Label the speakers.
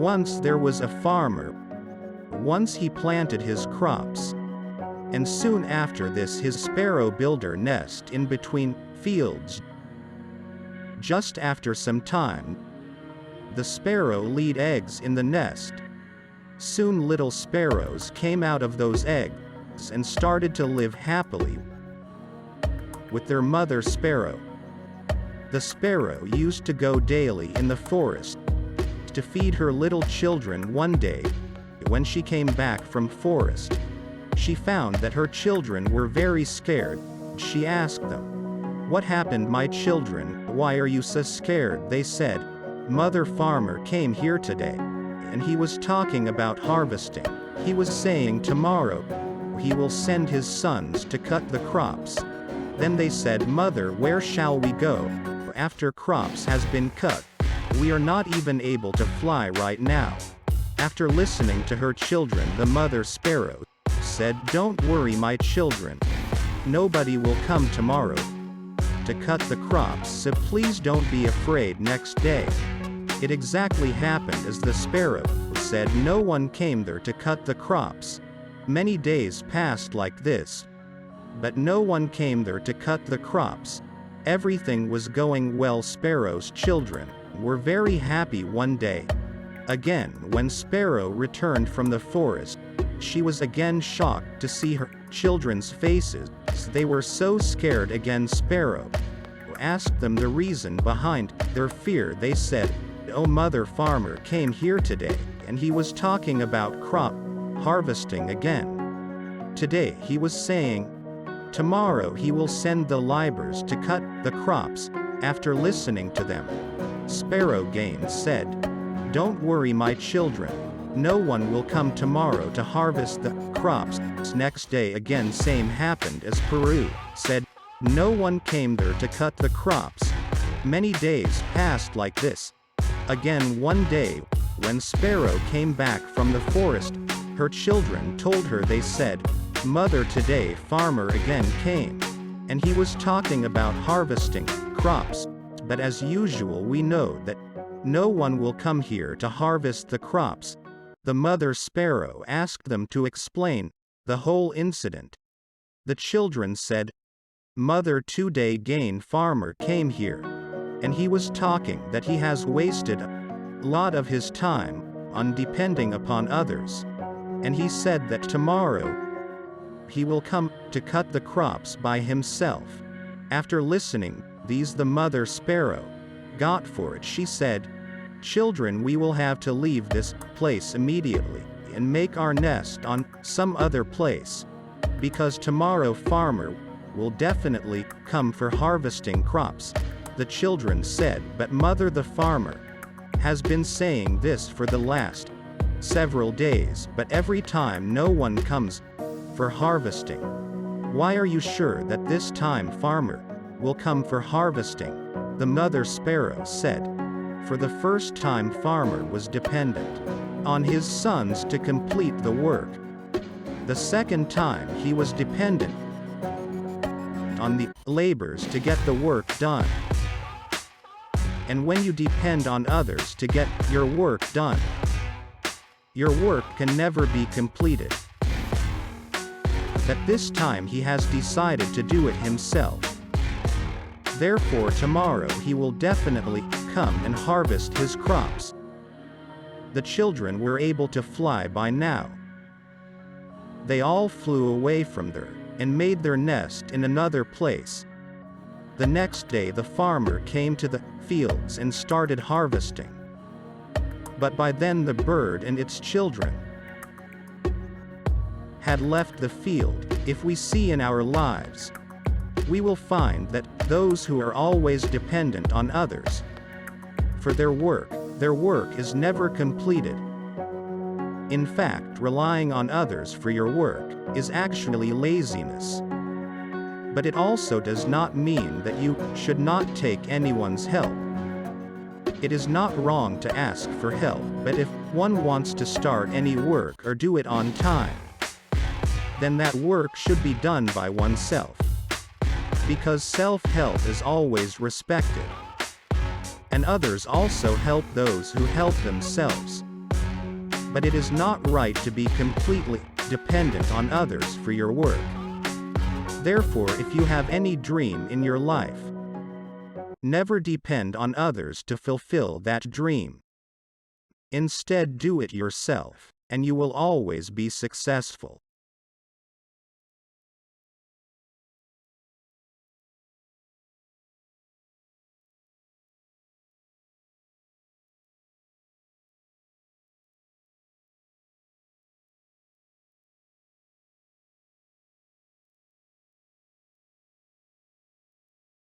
Speaker 1: Once there was a farmer. Once he planted his crops. And soon after this his sparrow built a nest in between fields. Just after some time, the sparrow laid eggs in the nest. Soon little sparrows came out of those eggs and started to live happily with their mother sparrow. The sparrow used to go daily in the forest to feed her little children. One day, when she came back from forest, she found that her children were very scared. She asked them, "What happened, my children? Why are you so scared?" They said, "Mother farmer came here today, and he was talking about harvesting. He was saying tomorrow he will send his sons to cut the crops." Then they said, "Mother, where shall we go? After crops has been cut, we are not even able to fly right now." After listening to her children, the mother sparrow said, "Don't worry, my children. Nobody will come tomorrow to cut the crops, so please don't be afraid." Next day, it exactly happened as the sparrow said. No one came there to cut the crops. Many days passed like this, but no one came there to cut the crops. Everything was going well. Sparrow's children were very happy. One day, again, when Sparrow returned from the forest, she was again shocked to see her children's faces. They were so scared. Again, Sparrow asked them the reason behind their fear. They said, "Oh, mother farmer came here today, and he was talking about crop harvesting again. Today he was saying, tomorrow he will send the laborers to cut the crops." After listening to them, Sparrow again said, "Don't worry, my children. No one will come tomorrow to harvest the crops." Next day again same happened as Peru said. No one came there to cut the crops. Many days passed like this. Again one day, when Sparrow came back from the forest, her children told her. They said, "Mother, today farmer again came, and he was talking about harvesting crops. But as usual we know that no one will come here to harvest the crops." The mother sparrow asked them to explain the whole incident. The children said, "Mother, today again farmer came here, and he was talking that he has wasted a lot of his time on depending upon others. And he said that tomorrow he will come to cut the crops by himself." After listening these, the mother sparrow got for it. She said, "Children, we will have to leave this place immediately and make our nest on some other place, because tomorrow farmer will definitely come for harvesting crops." The children said, "But mother, the farmer has been saying this for the last several days, but every time no one comes for harvesting. Why are you sure that this time farmer will come for harvesting?" The mother sparrow said, "For the first time farmer was dependent on his sons to complete the work. The second time he was dependent on the laborers to get the work done. And when you depend on others to get your work done, your work can never be completed. That this time he has decided to do it himself. Therefore tomorrow he will definitely come and harvest his crops." The children were able to fly by now. They all flew away from there and made their nest in another place. The next day the farmer came to the fields and started harvesting. But by then the bird and its children had left the field. If we see in our lives, we will find that those who are always dependent on others for their work is never completed. In fact, relying on others for your work is actually laziness. But it also does not mean that you should not take anyone's help. It is not wrong to ask for help, but if one wants to start any work or do it on time, then that work should be done by oneself. Because self-help is always respected. And others also help those who help themselves. But it is not right to be completely dependent on others for your work. Therefore, if you have any dream in your life, never depend on others to fulfill that dream. Instead, do it yourself, and you will always be successful.